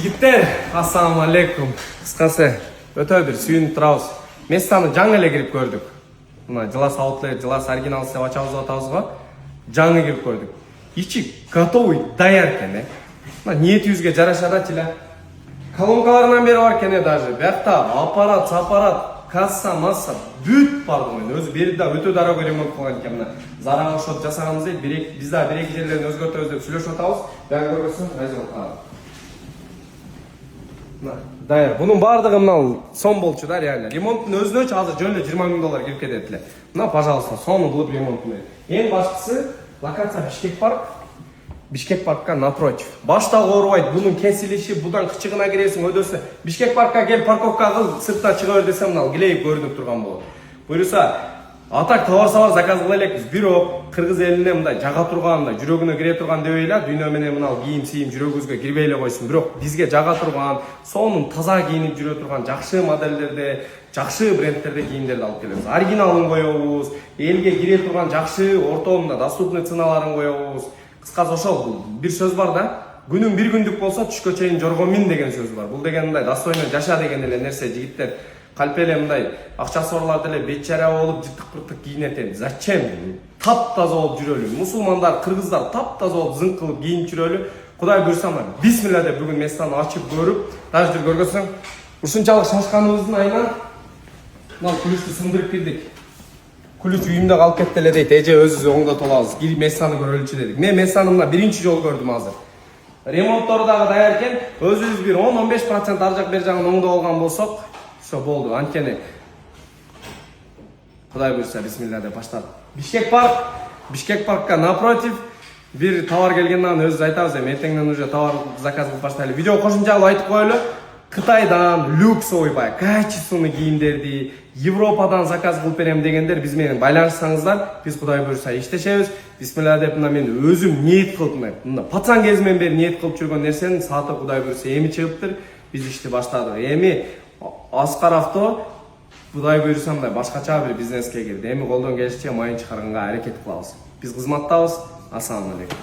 Жигиттер, ассаламу алейкум. Кыскасы өтө бир сүйүнүп турабыз. Местаны жаңы эле кирип көрдүк. Мына жылас аутлет, жылас оригинал деп атабыз го. Жаңы кирип көрдүк. Ичи готовый, даяр экен. Мына ниетибизге жараша эле. Колонкаларынан бери бар экен даже. Биякта аппарат, сапарат, касса, масса бүт бар мен. Өзү бери да өтө дарагы ремонт кылган экен. Мына зарага шот жасаганбыз дейт. Биз да бир-эки жерлерин өзгөртөбүз деп сүйлөшүп атабыз. Бага көрсөң, результат. Даяр. Bunun бардыгы мына сом болчу да, реально. Ремонттун өзүнө азыр жөн эле 20 000 доллар кирип кетет эле. Мына, пожалуйста, сону кылып ремонтун. Эң башкысы локация Бишкек парк. Бишкек паркка напротив. Башта оорубайт, бунун кесилиши, будан кычыгына киресиң, өдөсү. Бишкек паркка кел, парковка кыл, сыртта чыга бер десем, мына килейип көрүнүп турган болот. Буюрса, атак товар заказ кыла элекпиз. Бирок кыргыз элине мындай жага турган, мындай жүрөгүнө кире турган дебей эле, дүйнө менен мына кийим жүрөгүбүзгө кирбей эле койсун. Бирок бизге жага турган, сонун таза кийинип жүрө турган жакшы моделдерде, жакшы брендтерде кийимдерди алып келебиз. Оригиналын коебуз, элге кире турган жакшы ортомунда доступный ценаларын коебуз. Кыскасы ошол бир сөз бар да, күнүң бир күндүк болсо түшкө чейин жорго мин деген сөз бар. Бул деген мындай достойно жаша деген эле нерсе. Жигиттер калп эле мындай акчасы орлар деле бечара болуп жыттык-пыртык кийинет. Зачем? Таптаза болуп жүрөлү. Мусулмандар, кыргыздар таптаза болуп зың кылып кийинип жүрөлү. Кудай буйрса, бисмилла деп бүгүн местаны ачып көрүп, даже бир көргөсөң, ушунчалык шашканыбыздын айынан мына күлүштү сындырып кирдик. Күлүч үйүмдө калып кетти эле дейт. Эже өзүбүз оңдотуп алабыз. Кирип местаны көрөлүчү дедик. Мен местаны мына биринчи жолу көрдүм азыр. Ремонттору дагы даяр экен. Өзүбүз бир 10-15% ар жак бер жагын оңдоп алган болсок, все болду. Анткени Кудай буйрса, бисмилла деп баштадык. Бишкек паркка напротив бир товар келгенден өзүбүз айтабыз. Эртеңден уже товар заказ кылып баштайлы. Видео кошумча кылып айтып коелу. Кытайдан люксовый бай, качественный кийимдерди Европадан заказ кылып берем дегендер биз менен байланышсаңыздар, биз Кудай буйрса иштешебиз. Бисмилла деп мен өзүм ниет кылып, пацан кезимден бери ниет кылып жүргөн нерсенин сааты Кудай буйрса эми чыгыптыр. Биз ишти баштадык. Эми Аскар авто Кудай буйрса мындай башкача бир бизнеске кирди. Эми колдон келишинче майын чыгарганга аракет кылабыз. Биз кызматтабыз. Ассаламу алейкум.